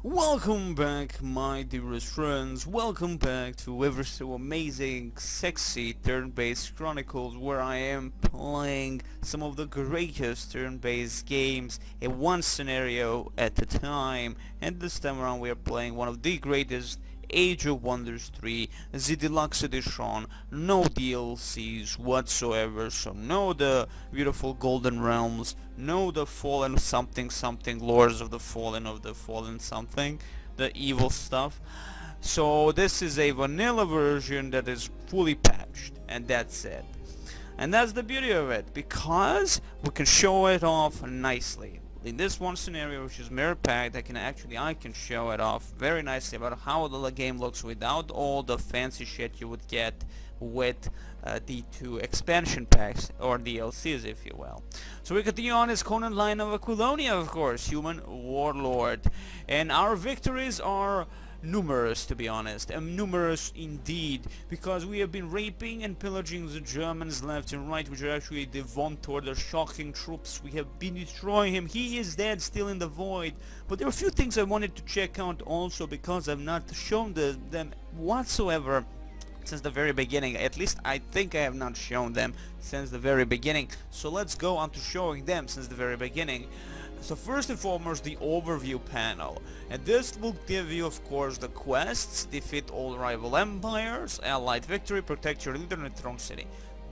Welcome back, my dearest friends. Welcome back to ever so amazing, sexy turn-based Chronicles, where I am playing some of the greatest turn-based games in one scenario at a time. And this time around we are playing one of the greatest, Age of Wonders 3, the Deluxe Edition, no DLCs whatsoever, so no the beautiful Golden Realms, no the Fallen something something, Lords of the Fallen something, the evil stuff. So this is a vanilla version that is fully patched, and that's it. And that's the beauty of it, because we can show it off nicely. In this one scenario, which is Mirror Pact, I can show it off very nicely about how the game looks without all the fancy shit you would get with the two expansion packs, or DLCs if you will. So we continue on this Conan line of Aquilonia, of course, human warlord. And our victories are numerous, to be honest, and numerous indeed, because we have been raping and pillaging the Germans left and right, which are actually the Von Torder shocking troops. We have been destroying him. He is dead, still in the void. But there are a few things I wanted to check out also, because I've not shown them whatsoever since the very beginning. At least I think I have not shown them since the very beginning. So let's go on to showing them since the very beginning. So first and foremost, the overview panel, and this will give you, of course, the quests: defeat all rival empires, allied victory, protect your leader in the throne city.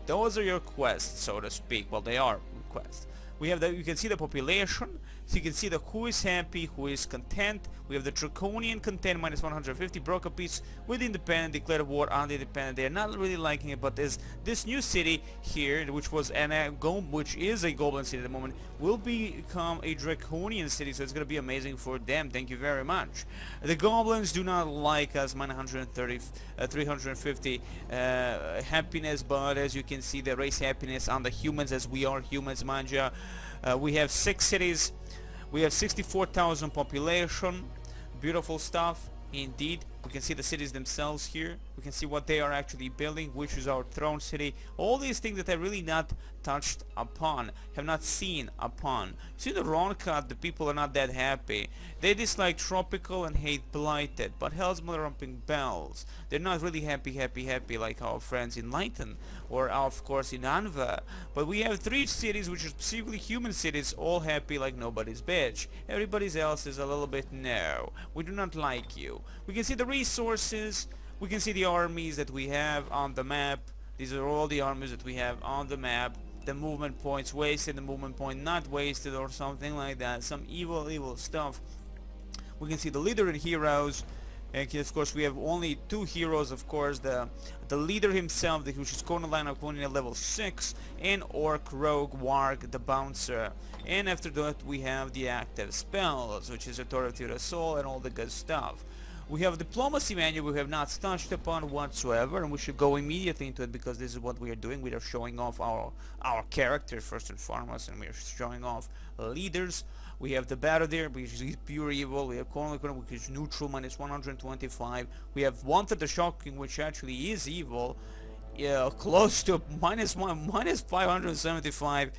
Those are your quests, so to speak. Well, they are quests. We have you can see the population, so you can see the who is happy, who is content. We have the draconian content minus 150, broke a peace with independent, declared war on the independent. They are not really liking it, but this new city here, which was which is a goblin city at the moment, will become a draconian city, so it's going to be amazing for them. Thank you very much. The goblins do not like us, minus 130, 350 happiness, but as you can see, the race happiness on the humans, as we are humans, manja. We have 6 cities. We have 64,000 population. Beautiful stuff indeed. We can see the cities themselves here. We can see what they are actually building, which is our throne city. All these things that I really not touched upon, have not seen upon. See the wrong cut, the people are not that happy. They dislike tropical and hate blighted, but hell's mother-rumping bells. They're not really happy like our friends in Lighton, or of course in Anva. But we have 3 cities which are specifically human cities, all happy like nobody's bitch. Everybody else is a little bit no, we do not like you. We can see the resources, we can see the armies that we have on the map. These are all the armies that we have on the map. The movement points, wasted, the movement point not wasted, or something like that. Some evil stuff. We can see the leader and heroes. And of course we have only 2 heroes, of course, the leader himself, which is Conan Aquilonia level 6, and Orc, Rogue, Warg, the Bouncer. And after that we have the active spells, which is Authority of the Soul and all the good stuff. We have Diplomacy manual we have not touched upon whatsoever, and we should go immediately into it, because this is what we are doing. We are showing off our characters first and foremost, and we are showing off leaders. We have the Battle there, which is pure evil. We have Conan, which is neutral, minus 125. We have Wanted the Shocking, which actually is evil, close to minus 575.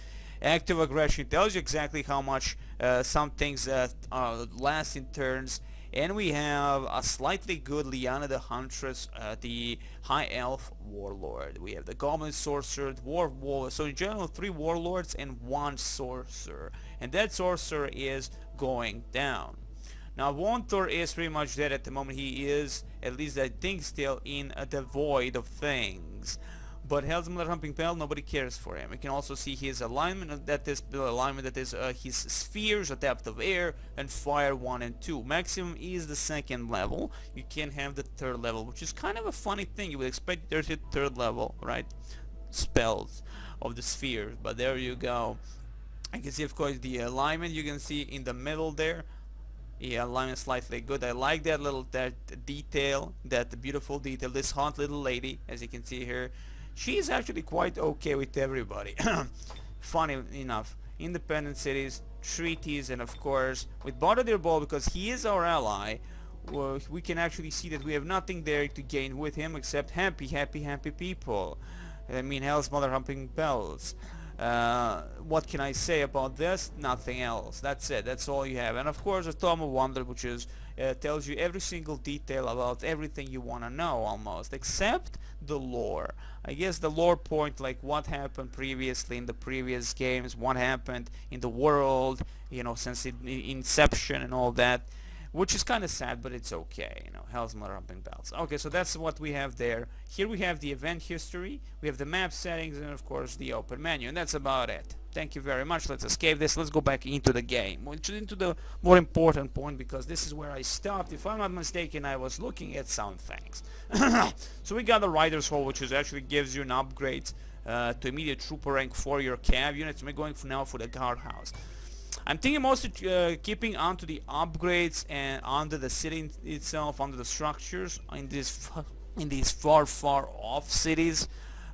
Active aggression tells you exactly how much some things last in turns. And we have a slightly good Liana the Huntress, the High Elf Warlord. We have the Goblin Sorcerer, so in general 3 Warlords and 1 Sorcerer. And that Sorcerer is going down. Now Vontor is pretty much dead at the moment. He is, at least I think, still in the void of things. But Hell's Mother-Humping Pell, nobody cares for him. You can also see his alignment, that is his spheres, a depth of air, and fire 1 and 2. Maximum is the 2nd level. You can have the 3rd level, which is kind of a funny thing. You would expect there's a 3rd level, right? Spells of the spheres, but there you go. I can see, of course, the alignment. You can see in the middle there. Yeah, alignment slightly good. I like that detail, that beautiful detail. This hot little lady, as you can see here. She is actually quite okay with everybody. Funny enough, independent cities, treaties, and of course with Bardadir Ball, because he is our ally, we can actually see that we have nothing there to gain with him except happy people. I mean, Hell's Mother Humping Bells. What can I say about this? Nothing else. That's it. That's all you have. And of course a Tome of Wonder, which is tells you every single detail about everything you want to know almost, except the lore. I guess the lore point, like what happened previously in the previous games, what happened in the world, you know, since inception and all that, which is kind of sad, but it's okay, you know, hell's my rumping bells. Okay, so that's what we have there. Here we have the event history, we have the map settings, and of course the open menu, and that's about it. Thank you very much. Let's escape this. Let's go back into the game, which is into the more important point, because this is where I stopped. If I'm not mistaken, I was looking at some things. So we got the Rider's Hall, which is actually gives you an upgrade to immediate trooper rank for your cav units. We're going for now for the guardhouse. I'm thinking mostly keeping onto the upgrades and onto the city itself, onto the structures in these far off cities.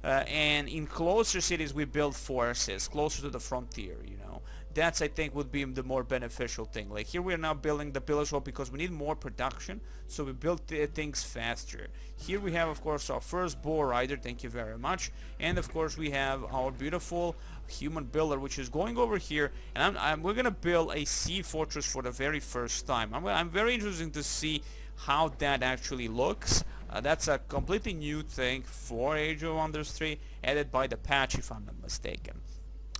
And in closer cities we build forces closer to the frontier, you know. That's, I think, would be the more beneficial thing. Like here we are now building the pillars wall because we need more production, so we build things faster. Here we have, of course, our first bow rider, thank you very much, and of course we have our beautiful human builder, which is going over here, and we're gonna build a sea fortress for the very first time. I'm very interested to see how that actually looks. That's a completely new thing for Age of Wonders 3, added by the patch, if I'm not mistaken.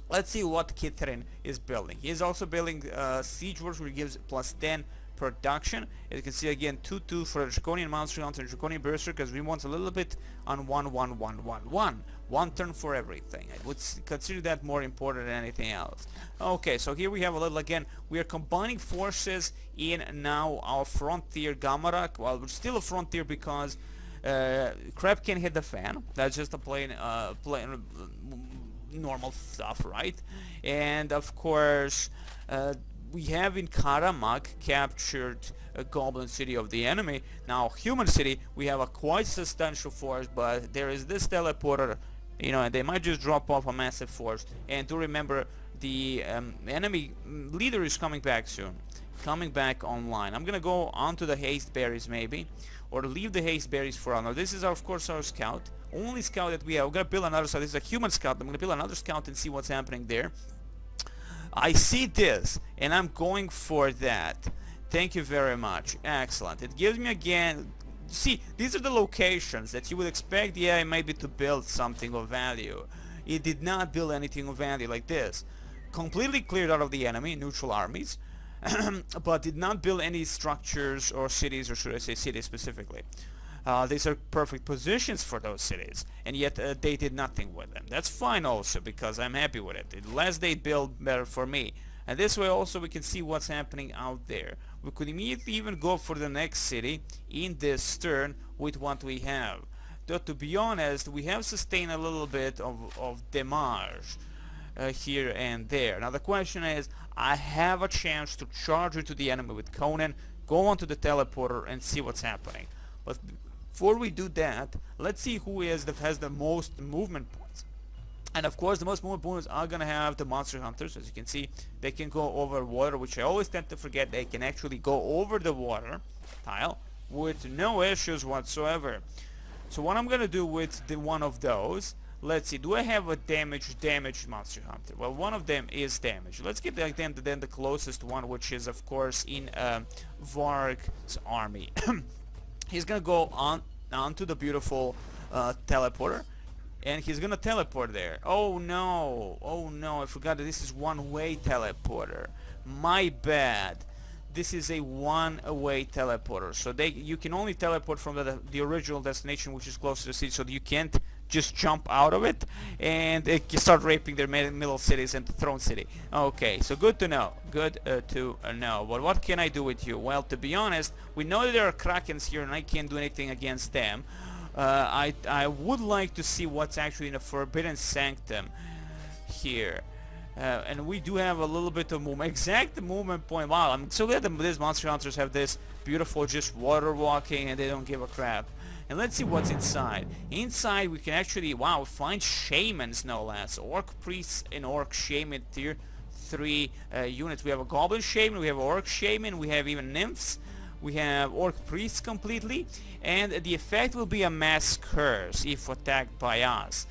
Let's see what Kitrin is building. He is also building Siege Wars, which gives plus 10 production. As you can see again, 2-2 for the Draconian Monster Hunter and Draconian Berserker, because we want a little bit on 1-1-1-1-1. One turn for everything. I would consider that more important than anything else. Okay, so here we have a little, again, we are combining forces in now our frontier Gamarak. Well, we're still a frontier because crap can hit the fan. That's just a plain normal stuff, right? And of course we have in Karamak captured a goblin city of the enemy. Now human city, we have a quite substantial force, but there is this teleporter, you know, and they might just drop off a massive force. And do remember, the enemy leader is coming back soon, coming back online. I'm gonna go onto the haste berries maybe, or leave the haste berries for now. This is of course our scout, only scout that we have. We're gonna build another scout. This is a human scout. I'm gonna build another scout and see what's happening there. I see this and I'm going for that. Thank you very much. Excellent. It gives me again, see, these are the locations that you would expect the AI maybe to build something of value. It did not build anything of value like this. Completely cleared out of the enemy, neutral armies, but did not build any structures or cities, or should I say cities specifically. These are perfect positions for those cities, and yet they did nothing with them. That's fine also, because I'm happy with it. The less they build, better for me. And this way also we can see what's happening out there. We could immediately even go for the next city in this turn with what we have. Though to be honest, we have sustained a little bit of damage here and there. Now the question is, I have a chance to charge into the enemy with Conan, go onto the teleporter and see what's happening. But before we do that, let's see who has the most movement points. And of course the most movement points are gonna have the monster hunters. As you can see, they can go over water, which I always tend to forget. They can actually go over the water tile with no issues whatsoever. So what I'm gonna do with the one of those, let's see, do I have a damaged monster hunter? Well, one of them is damaged. Let's get then the closest one, which is of course in Varg's army. He's gonna go onto the beautiful teleporter, and he's gonna teleport there. Oh no, I forgot that this is one-way teleporter. My bad. This is a one-way teleporter, so you can only teleport from the original destination, which is close to the city, so you can't just jump out of it and start raping their middle cities and the throne city. Okay, so good to know. Good to know. But what can I do with you? Well, to be honest, we know that there are Krakens here and I can't do anything against them. I would like to see what's actually in the Forbidden Sanctum here. And we do have a little bit of movement. Exact movement point. Wow, I'm so glad that these monster hunters have this beautiful just water walking and they don't give a crap. And let's see what's inside. Inside we can actually, wow, find shamans no less. Orc priests and orc shaman tier 3 units. We have a goblin shaman, we have orc shaman, we have even nymphs. We have orc priests completely. And the effect will be a mass curse if attacked by us.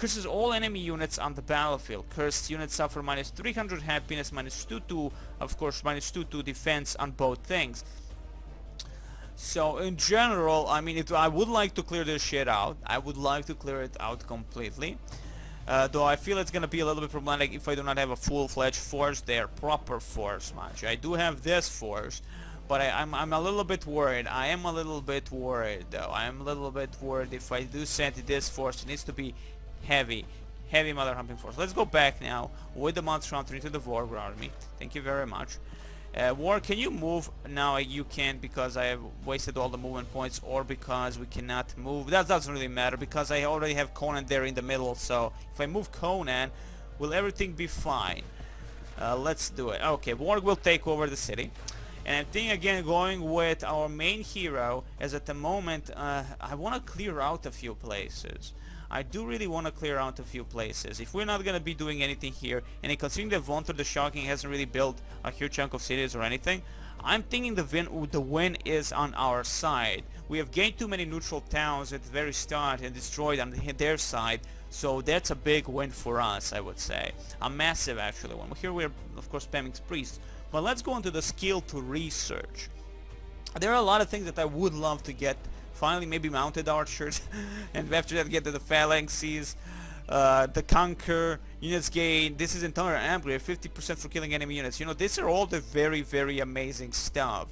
Curses all enemy units on the battlefield. Cursed units suffer minus 300 happiness, minus 2-2, of course, minus 2-2 defense on both things. So in general, I mean, I would like to clear this shit out. I would like to clear it out completely. Though I feel it's gonna be a little bit problematic if I do not have a full-fledged force there, proper force match. I do have this force, but I'm a little bit worried. I am a little bit worried, though. I am a little bit worried if I do send this force. It needs to be heavy mother humping force. Let's go back now with the monster hunter into the Warlord army. Thank you very much. War, can you move? Now you can't because I have wasted all the movement points, or because we cannot move. That doesn't really matter because I already have Conan there in the middle, so if I move Conan, will everything be fine? Let's do it. Okay, War will take over the city. And I'm thinking again going with our main hero, as at the moment I want to clear out a few places. I do really want to clear out a few places. If we're not going to be doing anything here, and considering that Vonter the Shocking hasn't really built a huge chunk of cities or anything, I'm thinking the win is on our side. We have gained too many neutral towns at the very start and destroyed on their side, so that's a big win for us, I would say. A massive actually one. Here we're of course spamming priests, but let's go into the skill to research. There are a lot of things that I would love to get. Finally, maybe mounted archers, and after that get to the phalanxes, the conquer, units gain. This is entire upgrade, 50% for killing enemy units. You know, these are all the very, very amazing stuff.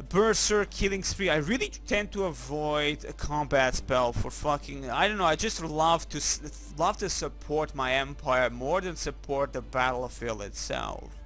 Berserk, killing spree. I really tend to avoid a combat spell for fucking. I don't know. I just love to support my empire more than support the battlefield itself.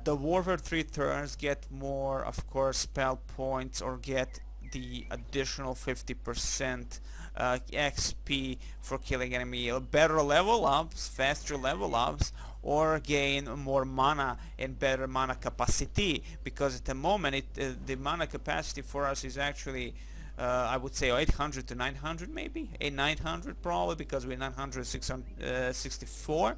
The Warfare 3 turns get more, of course, spell points, or get the additional 50% XP for killing enemy. Better level ups, faster level ups, or gain more mana and better mana capacity. Because at the moment, the mana capacity for us is actually, I would say 800 to 900 maybe? 900 probably, because we're 964.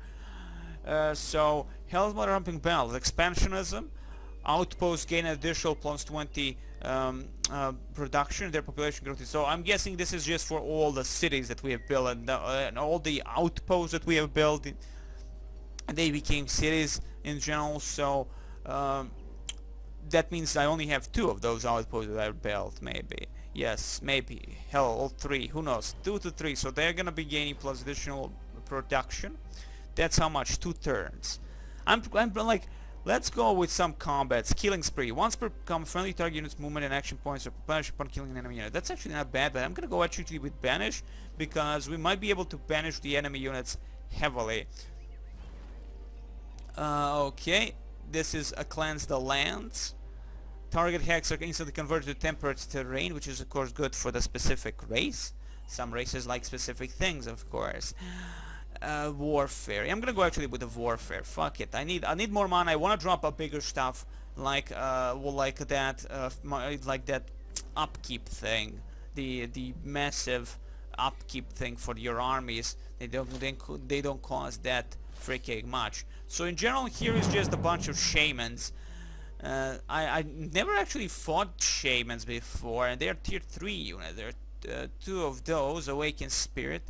So Hell's Mother Humping Bells, expansionism, outposts gain additional plus 20 production, their population growth. So I'm guessing this is just for all the cities that we have built, and all the outposts that we have built. They became cities in general, so that means I only have 2 of those outposts that I built, maybe. Yes, maybe. Hell, all 3, who knows? 2 to 3, so they're gonna be gaining plus additional production. That's how much? 2 turns. I'm like, let's go with some combats. Killing spree. Once per friendly target unit's movement and action points are replenished upon killing an enemy unit. That's actually not bad, but I'm gonna go actually with banish, because we might be able to banish the enemy units heavily. Okay, this is a cleanse the lands. Target hacks are instantly converted to temperate terrain, which is of course good for the specific race. Some races like specific things, of course. Warfare. I'm gonna go actually with the warfare. Fuck it. I need more mana. I want to drop a bigger stuff like that upkeep thing. The massive upkeep thing for your armies. They don't cost that freaking much. So in general, here is just a bunch of shamans. I never actually fought shamans before, and they're tier 3 units. There are 2 of those. Awakened Spirit.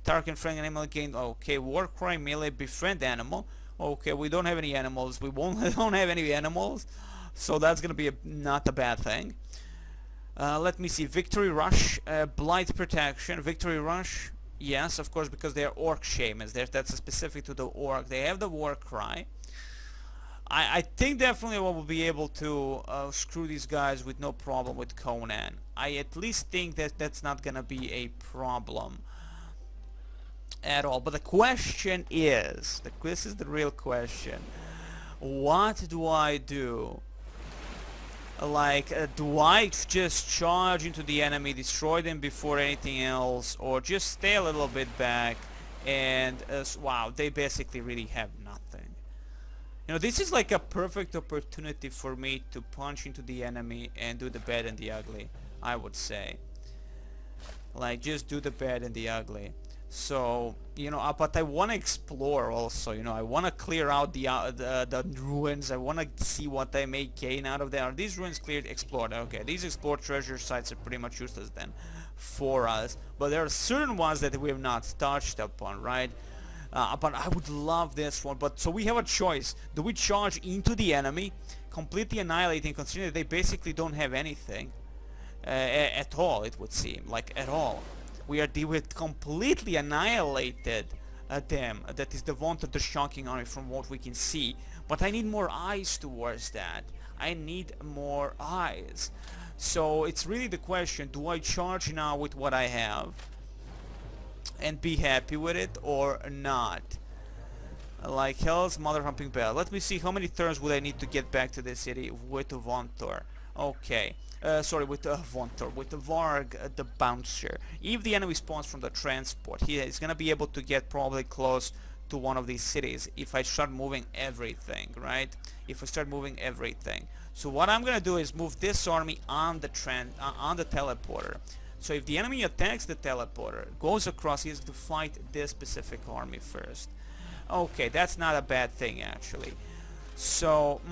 Target friendly animal gain. Okay, Warcry melee befriend animal. Okay, we don't have any animals. We don't have any animals, so that's gonna be not a bad thing. Let me see. Victory Rush, Blight Protection. Victory Rush. Yes, of course, because they are orc shamans. That's specific to the orc. They have the war cry. I think definitely we will be able to screw these guys with no problem with Conan. I at least think that that's not gonna be a problem at all. But the question is, this is the real question, what do I do? Like, do I just charge into the enemy, destroy them before anything else, or just stay a little bit back and wow, they basically really have nothing. You know, this is like a perfect opportunity for me to punch into the enemy and do the bad and the ugly, I would say. Like, just do the bad and the ugly. So, you know, but I want to explore also, you know, I want to clear out the ruins. I want to see what I may gain out of there. Are these ruins cleared? Explored. Okay, these explored treasure sites are pretty much useless then for us. But there are certain ones that we have not touched upon, right? But I would love this one. But so we have a choice. Do we charge into the enemy, completely annihilating, considering that they basically don't have anything at all, it would seem, like at all. We completely annihilated them. That is the wanted, the shocking army from what we can see. But I need more eyes towards that. I need more eyes. So it's really the question, do I charge now with what I have and be happy with it or not? Like Hell's Mother Humping Bell. Let me see how many turns would I need to get back to the city with Vontor. Okay. Sorry, with Vontor, with the Varg, the Bouncer. If the enemy spawns from the transport, he is gonna be able to get probably close to one of these cities if I start moving everything, right? If I start moving everything. So what I'm gonna do is move this army on the teleporter. So if the enemy attacks the teleporter, goes across, he has to fight this specific army first. Okay, that's not a bad thing actually. So,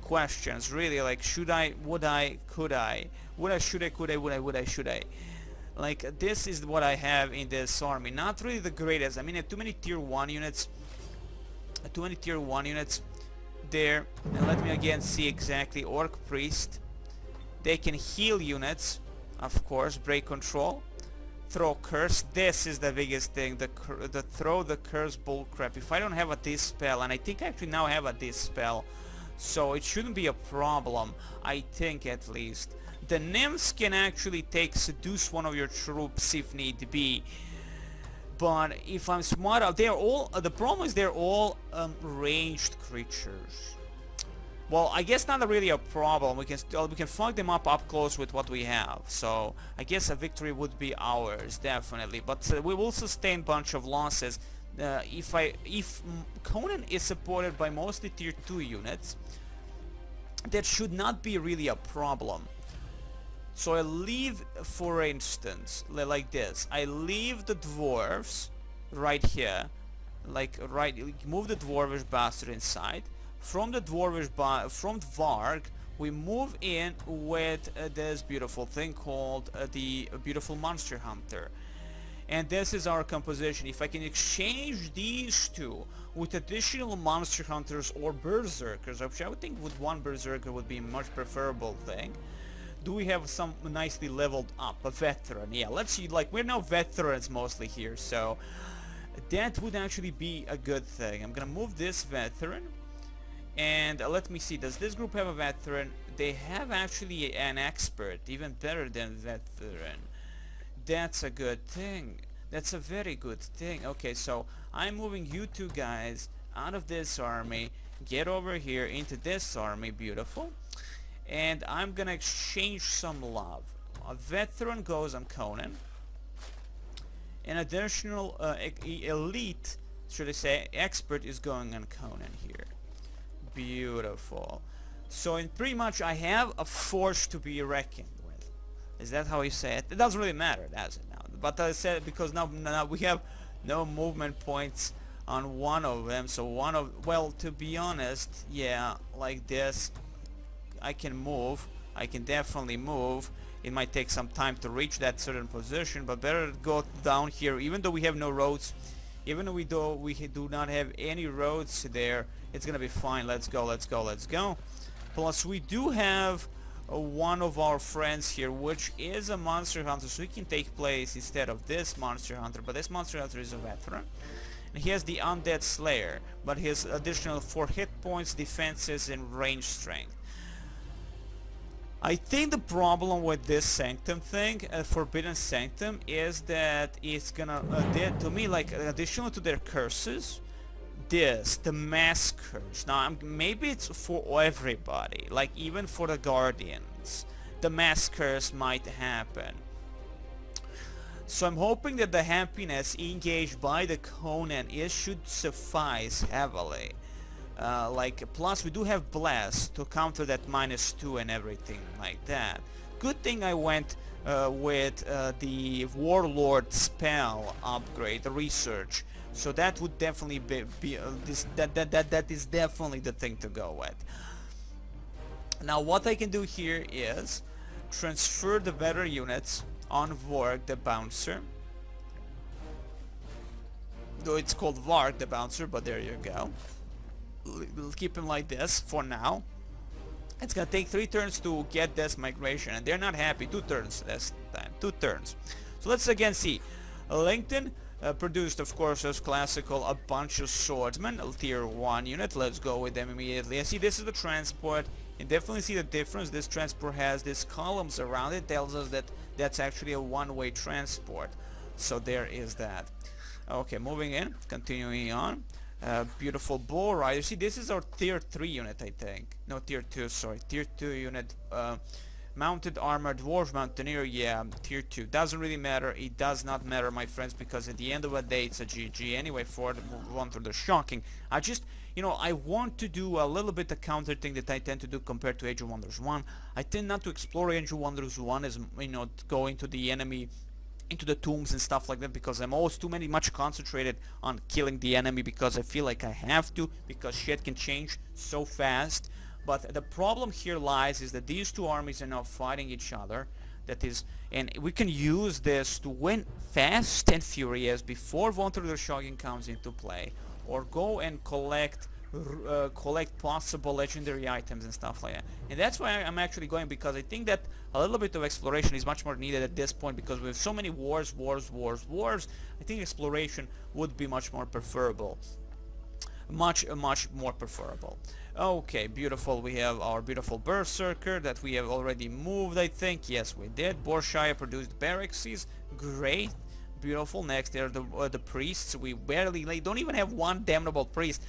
questions, really, like, should I, would I, could I, would I, should I, could I, would I, would I, should I? Like, this is what I have in this army. Not really the greatest. I mean, too many tier 1 units. Too many tier 1 units there. And let me again see exactly. Orc Priest. They can heal units, of course, break control. Throw curse. This is the biggest thing, the throw the curse bullcrap. If I don't have a dispel, and I think I actually now have a dispel, so it shouldn't be a problem, I think at least. The nymphs can actually seduce one of your troops if need be, but if I'm smart, they're all, the problem is they're all ranged creatures. Well, I guess not really a problem. We can fuck them up close with what we have. So I guess a victory would be ours, definitely. But we will sustain bunch of losses. If Conan is supported by mostly tier 2 units, that should not be really a problem. So I leave, for instance, like this. I leave the dwarves right here, like move the dwarvish bastard inside. From the dwarvish from Varg, we move in with this beautiful thing called the beautiful monster hunter, and this is our composition. If I can exchange these two with additional monster hunters or berserkers, which I would think with one berserker would be a much preferable thing. Do we have some nicely leveled up a veteran? Yeah, let's see. Like, we're now veterans mostly here, so that would actually be a good thing. I'm gonna move this veteran. And let me see, does this group have a veteran? They have actually an expert, even better than veteran. That's a good thing. That's a very good thing. Okay, so I'm moving you two guys out of this army, get over here into this army, beautiful. And I'm gonna exchange some love. A veteran goes on Conan. An additional elite, should I say, expert is going on Conan here. Beautiful. So in pretty much I have a force to be reckoned with. Is that how you say it? It doesn't really matter, does it now? But I said it because now we have no movement points on one of them. So well, to be honest, yeah, like this, I can move. I can definitely move. It might take some time to reach that certain position, but better go down here, even though we have no roads. Even though we do not have any roads there, it's gonna be fine. Let's go, let's go, let's go. Plus we do have one of our friends here, which is a monster hunter, so he can take place instead of this monster hunter. But this monster hunter is a veteran, and he has the undead slayer, but he has additional 4 hit points, defenses, and range strength. I think the problem with this sanctum thing, forbidden sanctum, is that it's gonna, to me, like, additional to their curses, the mass curse. Now, maybe it's for everybody, like even for the guardians, the mass curse might happen. So I'm hoping that the happiness engaged by the Conan should suffice heavily. Plus we do have bless to counter that -2 and everything like that. good thing I went with the Warlord spell upgrade, the research. So that would definitely be that is definitely the thing to go with. Now what I can do here is transfer the better units on Vorg the Bouncer. Though it's called Varg the Bouncer, but there you go. We'll keep him like this for now. It's gonna take 3 turns to get this migration, and they're not happy. 2 turns this time. 2 turns. So let's again see. LinkedIn produced, of course, as classical, a bunch of swordsmen, a tier 1 unit. Let's go with them immediately. And see, this is the transport. You definitely see the difference. This transport has these columns around it. Tells us that that's actually a one-way transport. So there is that. Okay, moving in, continuing on. Beautiful bull rider. See, this is our tier 3 unit, I think. No, tier 2, sorry. Tier 2 unit. Mounted armored dwarf mountaineer, yeah, tier 2. Doesn't really matter. It does not matter, my friends, because at the end of the day, it's a GG. Anyway, for the one through the shocking. I just, you know, I want to do a little bit of counter thing that I tend to do compared to Age of Wonders 1. I tend not to explore Age of Wonders 1 as, you know, going to the enemy, into the tombs and stuff like that, because I'm always much concentrated on killing the enemy, because I feel like I have to, because shit can change so fast. But the problem here lies is that these two armies are now fighting each other. That is, and we can use this to win fast and furious before Von der Shogun comes into play, or go and collect possible legendary items and stuff like that. And that's why I'm actually going, because I think that a little bit of exploration is much more needed at this point, because we have so many wars. I think exploration would be much more preferable. Much more preferable. Okay, beautiful. We have our beautiful Berserker that we have already moved, I think. Yes, we did. Borshire produced barracks. Great. Beautiful. Next, there are the priests. We barely don't even have one damnable priest.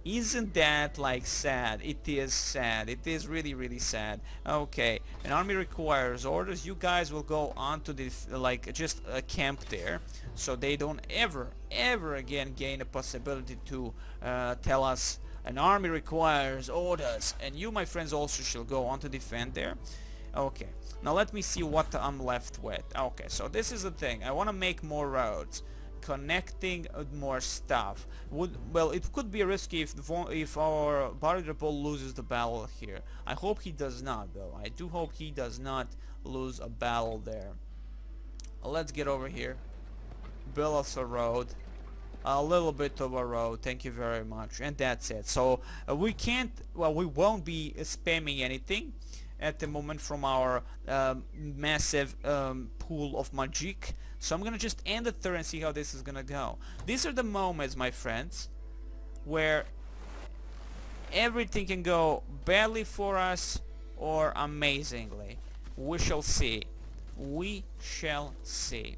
Isn't that like sad? It is sad. It is really sad. Okay, an army requires orders. You guys will go on to this, like, just a camp there, so they don't ever again gain a possibility to tell us an army requires orders. And you, my friends, also shall go on to defend there. Okay, now let me see what I'm left with. Okay, so this is the thing. I want to make more roads, connecting more stuff. Well, it could be risky if our Barrier loses the battle here. I hope he does not, though. I do hope he does not lose a battle there. Let's get over here. Build us a road. A little bit of a road, thank you very much, and that's it. So we can't, well, we won't be spamming anything at the moment from our massive pool of magic. So I'm gonna just end the turn and see how this is gonna go. These are the moments, my friends, where everything can go badly for us or amazingly. We shall see. We shall see.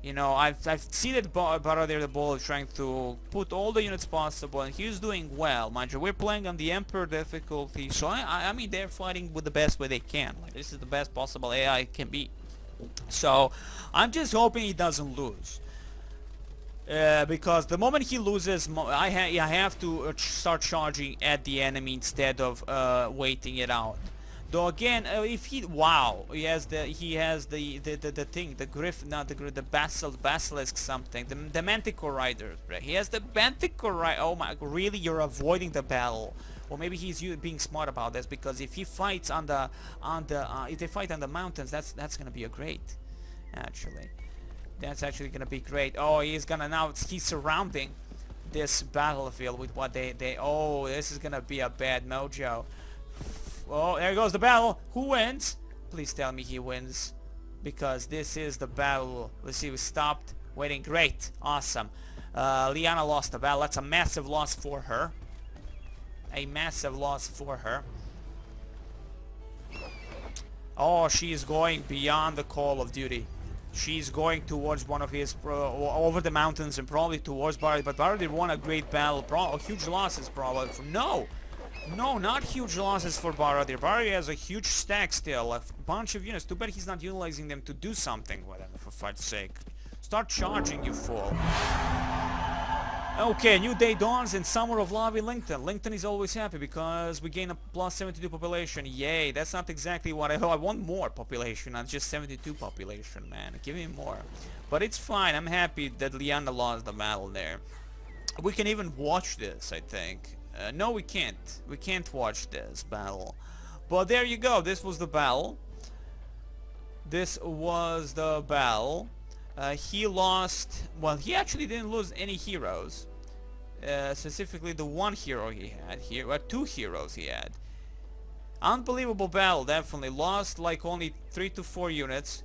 You know, I've seen that Baradier the Bull is trying to put all the units possible, and he's doing well. Mind you, we're playing on the Emperor difficulty, so I mean, they're fighting with the best way they can. Like, this is the best possible AI can be. So I'm just hoping he doesn't lose, because the moment he loses, I have to start charging at the enemy instead of waiting it out. Though again, if he he has the thing, the griff, not the griff, the basilisk something, the manticore rider. Right? He has the manticore rider. Oh my, really? You're avoiding the battle? Or maybe he's being smart about this, because if he fights if they fight on the mountains, that's gonna be a great. Actually, that's actually gonna be great. Oh, he's surrounding this battlefield with what they. Oh, this is gonna be a bad mojo. Oh, there goes the battle. Who wins? Please tell me he wins, because this is the battle. Let's see, we stopped waiting. Great, awesome. Liana lost the battle. That's a massive loss for her. A massive loss for her. Oh, she's going beyond the call of duty. She's going towards one of his over the mountains and probably towards Barad. But Barad won a great battle. Huge losses probably. No, not huge losses for Baradier. Baradier has a huge stack still, a bunch of units. Too bad he's not utilizing them to do something with them, for fight's sake. Start charging, you fool. Okay, new day dawns in Summer of Love in Lincoln. Lincoln is always happy because we gain a plus 72 population. Yay, that's not exactly what I want more population, not just 72 population, man. Give me more. But it's fine, I'm happy that Liana lost the battle there. We can even watch this, I think. No, we can't. We can't watch this battle. But there you go, this was the battle. This was the battle. He lost, well, he actually didn't lose any heroes. Specifically the one hero he had here, well, 2 heroes he had. Unbelievable battle, definitely. Lost like only 3 to 4 units.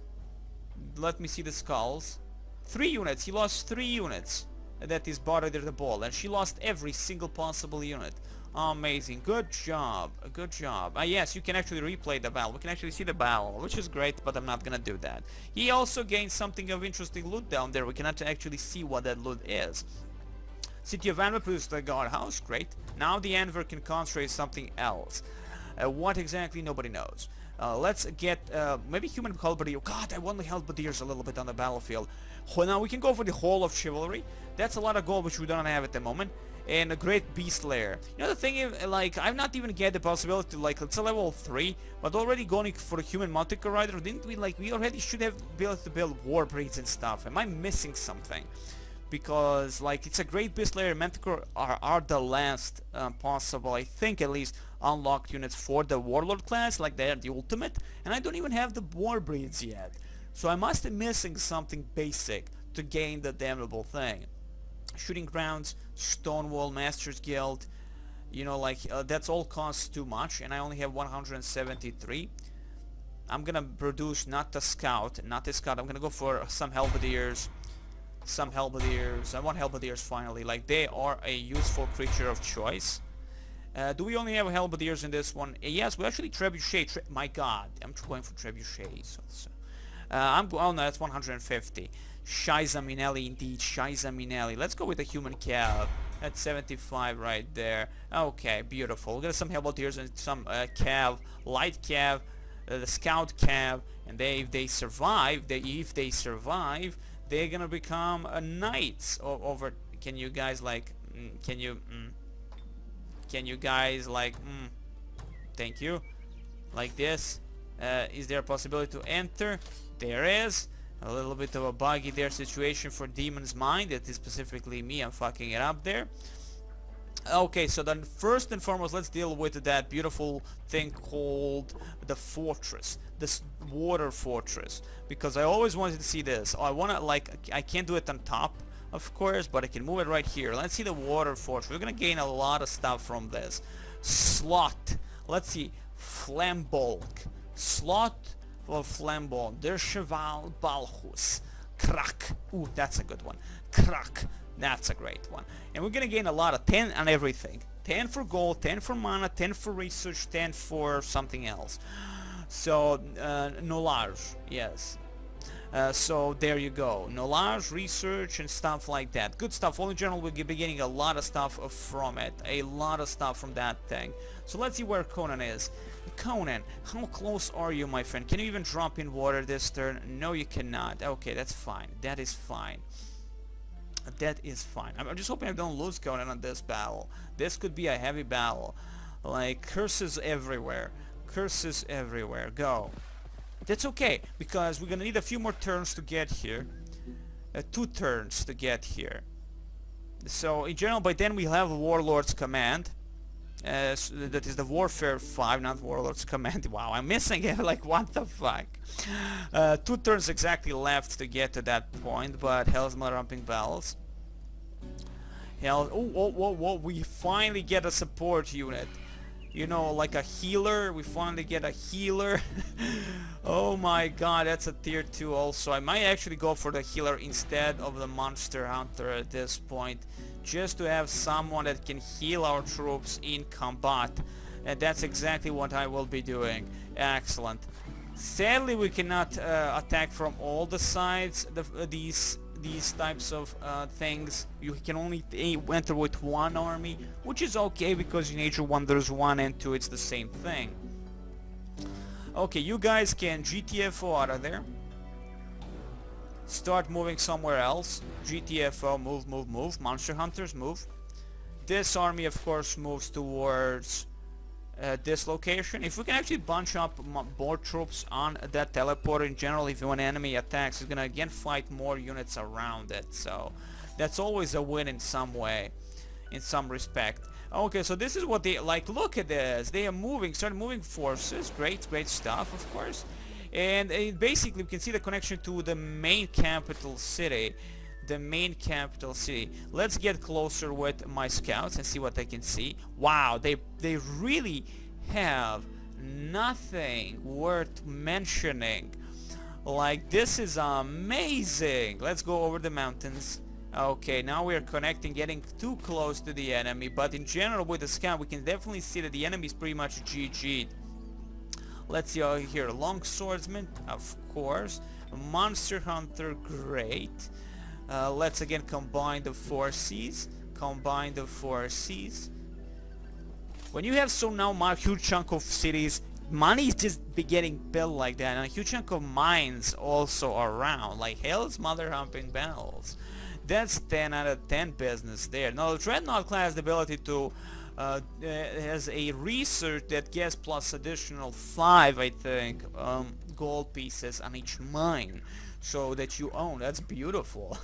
Let me see the skulls. 3 units, he lost 3 units. That is bothered the ball, and she lost every single possible unit. Amazing, good job, good job. Yes, you can actually replay the battle, we can actually see the battle, which is great, but I'm not gonna do that. He also gained something of interesting loot down there, we cannot actually see what that loot is. City of Anver produced the guardhouse, great. Now the Anver can concentrate something else. What exactly, nobody knows. Let's get maybe human halberdier. God, I want the halberdiers a little bit on the battlefield. Now we can go for the Hall of Chivalry. That's a lot of gold which we don't have at the moment. And a great beast lair. You know, the thing is, like, I've not even get the possibility to, like, it's a level 3, but already going for a human Manticore Rider. Didn't we, like, we already should have been able to build war breeds and stuff. Am I missing something? Because, like, it's a great beast lair. Manticore are the last possible, I think at least, unlocked units for the Warlord class, like they're the ultimate, and I don't even have the war breeds yet. So I must be missing something basic to gain the damnable thing. Shooting grounds, Stonewall, Masters Guild, you know, like that's all costs too much, and I only have 173. I'm gonna produce not a scout, I'm gonna go for some halberdiers. I want halberdiers finally, like they are a useful creature of choice. Do we only have halberdiers in this one? Yes, we actually trebuchet. My God, I'm going for trebuchets. Oh no, that's 150. Shiza Minelli indeed, Shiza Minelli. Let's go with the human cav. That's 75 right there. Okay, beautiful. We got some halberdiers and some cav, light cav, the scout cav, and if they survive, they're gonna become knights over. Can you guys like? Can you guys like? Thank you. Like this. Is there a possibility to enter? There is. A little bit of a buggy there situation for Demon's Mind. It is specifically me. I'm fucking it up there. Okay, so then first and foremost, let's deal with that beautiful thing called the fortress. This water fortress. Because I always wanted to see this. I want to, like, I can't do it on top, of course, but I can move it right here. Let's see the water fortress. We're going to gain a lot of stuff from this. Slot. Let's see. Flambolg. Slot of Flambolg. Der Cheval Balhus. Krak. Ooh, that's a good one. Krak. That's a great one. And we're gonna gain a lot of 10 on everything. 10 for gold, 10 for mana, 10 for research, 10 for something else. So, knowledge, yes. So there you go. Knowledge, research, and stuff like that. Good stuff. All in general, we'll be getting a lot of stuff from it. A lot of stuff from that thing. So let's see where Conan is. Conan, how close are you, my friend? Can you even drop in water this turn? No, you cannot. Okay, that's fine. That is fine. That is fine. I'm just hoping I don't lose Conan on this battle. This could be a heavy battle. Like, curses everywhere. Curses everywhere. Go. That's okay, because we're gonna need a few more turns to get here. 2 turns to get here. So, in general, by then we'll have Warlord's Command. So that is the Warfare 5, not Warlord's Command. Wow, I'm missing it. Like, what the fuck? 2 turns exactly left to get to that point, but hell's my ramping bells. Hell, oh, we finally get a support unit. You know, like a healer. We finally get a healer. Oh my god, that's a tier 2 also. I might actually go for the healer instead of the monster hunter at this point, just to have someone that can heal our troops in combat. And that's exactly what I will be doing. Excellent. Sadly, we cannot attack from all the sides. These types of things. You can only enter with 1 army, which is okay because in Age of Wonders 1 and 2 it's the same thing. Okay, you guys can GTFO out of there. start moving somewhere else. GTFO, move, move, move. Monster Hunters, move. This army, of course, moves towards this location. If we can actually bunch up more troops on that teleporter, in general, if an enemy attacks, it's gonna again fight more units around it. So that's always a win in some way, in some respect. Okay, so this is what they like. Look at this. They are moving, start moving forces. Great, great stuff, of course. And basically, we can see the connection to the main capital city. The main capital city. Let's get closer with my scouts and see what I can see. Wow, they really have nothing worth mentioning. Like, this is amazing. Let's go over the mountains. Okay, now we are connecting, getting too close to the enemy, but in general with the scout we can definitely see that the enemy is pretty much GG'd. Let's see here. Long swordsman, of course. Monster hunter, great. Let's again combine the forces. Combine the forces. When you have so now a huge chunk of cities, money is just be getting built like that, and a huge chunk of mines also around, like hell's mother humping bells. That's 10 out of 10 business there. Now the Dreadnought class, the ability to has a research that gets plus additional 5, I think, gold pieces on each mine, so that you own. That's beautiful.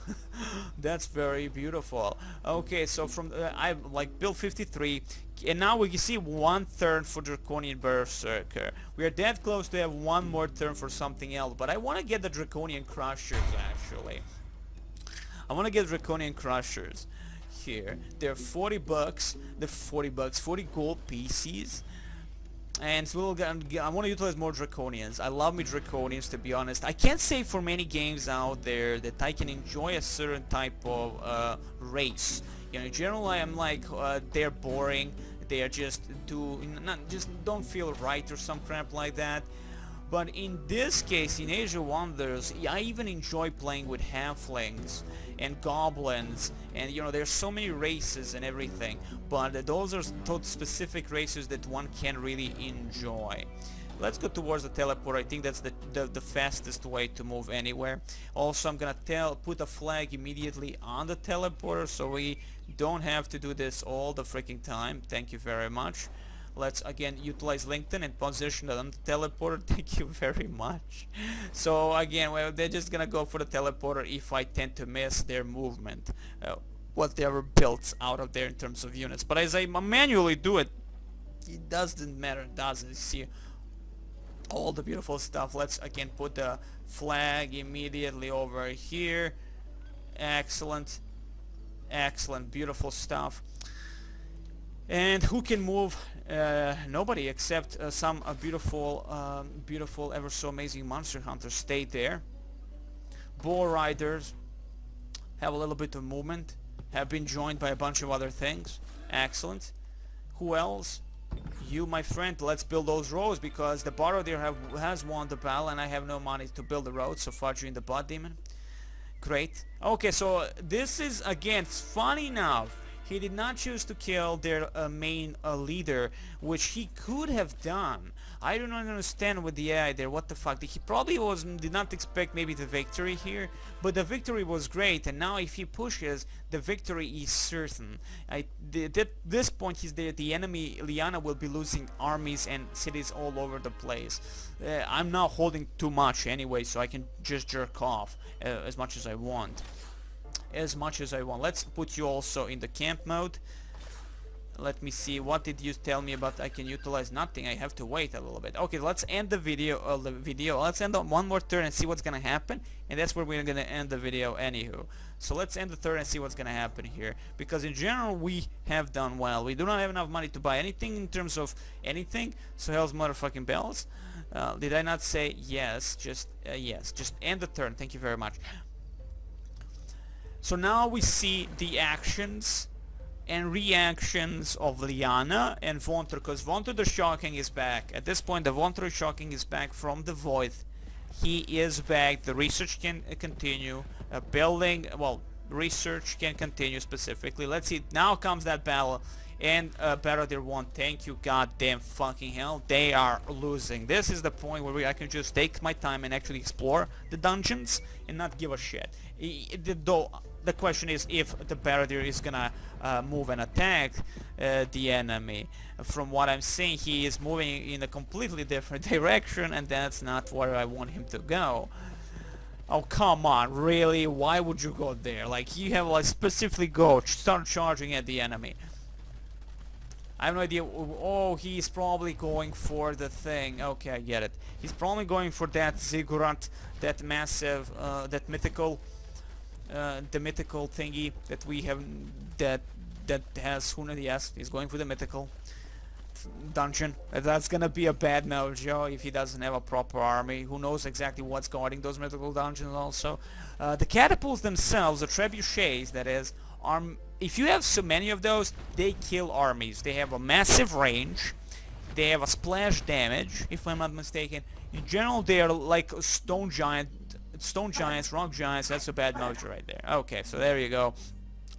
That's very beautiful. Okay, so from I like build 53, and now we can see 1 turn for Draconian Berserker. We are that close to have 1 more turn for something else, but I want to get the Draconian Crushers actually. I want to get Draconian Crushers here. They're 40 bucks. They're 40 bucks, 40 gold pieces. And so I want to utilize more Draconians. I love me Draconians, to be honest. I can't say for many games out there that I can enjoy a certain type of race. You know, in general, I am like, they're boring. They are just don't feel right or some crap like that. But in this case, in Age of Wonders, I even enjoy playing with halflings and goblins, and you know, there's so many races and everything, but those are specific races that one can really enjoy. Let's go towards the teleport. I think that's the fastest way to move anywhere. Also, I'm gonna put a flag immediately on the teleporter, so we don't have to do this all the freaking time. Thank you very much. Let's again utilize LinkedIn and position it on the teleporter. Thank you very much. So again, well, they're just gonna go for the teleporter if I tend to miss their movement, what they ever built out of there in terms of units. But as I manually do it, it doesn't matter, does it? See all the beautiful stuff. Let's again put the flag immediately over here. Excellent, excellent, beautiful stuff. And who can move? Nobody, except some beautiful, beautiful, ever so amazing monster hunters. Stay there. Bull riders have a little bit of movement. Have been joined by a bunch of other things. Excellent. Who else? You, my friend. Let's build those roads, because the borrower there has won the battle, and I have no money to build the road. So fudge you in the butt, demon. Great. Okay, so this is again funny enough. He did not choose to kill their main leader, which he could have done. I do not understand with the AI there, what the fuck. He probably did not expect maybe the victory here, but the victory was great, and now if he pushes, the victory is certain. At this point, the enemy Liana will be losing armies and cities all over the place. I'm now holding too much anyway, so I can just jerk off as much as I want. Let's put you also in the camp mode. Let me see, what did you tell me about? I can utilize nothing. I have to wait a little bit. Okay, let's end the video. Let's end on 1 more turn and see what's gonna happen, and that's where we're gonna end the video anywho. So let's end the turn and see what's gonna happen here, because in general we have done well. We do not have enough money to buy anything in terms of anything, so hell's motherfucking bells. Did I not say yes? Just yes. Just end the turn. Thank you very much. So now we see the actions and reactions of Liana and Vonter, because Vonter the Shocking is back. At this point, the Vonter the Shocking is back from the void. He is back. The research can continue. Research can continue specifically. Let's see. Now comes that battle, and Barodir won. Thank you, goddamn fucking hell. They are losing. This is the point where I can just take my time and actually explore the dungeons and not give a shit. Though the question is if the Barodir is gonna move and attack the enemy. From what I'm seeing, he is moving in a completely different direction, and that's not where I want him to go. Oh, come on, really? Why would you go there? Like, you have like specifically go, start charging at the enemy. I have no idea. Oh, he's probably going for the thing. Okay, I get it. He's probably going for that ziggurat, that massive, that mythical, the mythical thingy that we have, that has Conan. Yes, he's going for the mythical dungeon. That's gonna be a bad mojo if he doesn't have a proper army. Who knows exactly what's guarding those mythical dungeons also. The catapults themselves, the trebuchets that is, if you have so many of those, they kill armies. They have a massive range, they have a splash damage, if I'm not mistaken. In general, they are like stone giants, rock giants. That's a bad mojo right there. Okay, so there you go.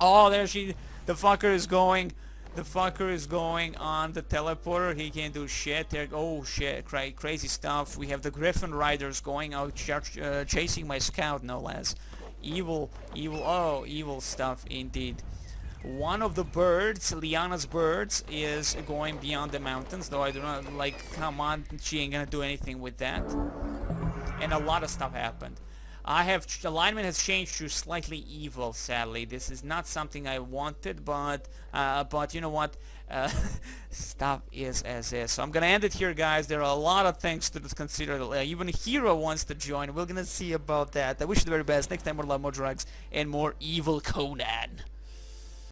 Oh, there the fucker is going. The fucker is going on the teleporter. He can't do shit. There, oh shit, crazy stuff. We have the Griffin Riders going out chasing my scout, no less. Evil, evil stuff indeed. One of the birds, Liana's birds, is going beyond the mountains, though I do not, like, come on, she ain't gonna do anything with that. And a lot of stuff happened. Alignment has changed to slightly evil, sadly. This is not something I wanted, but you know what? Stuff is as is. So I'm gonna end it here, guys. There are a lot of things to consider. Even Hero wants to join. We're gonna see about that. I wish you the very best. Next time, more love, more drugs, and more evil Conan.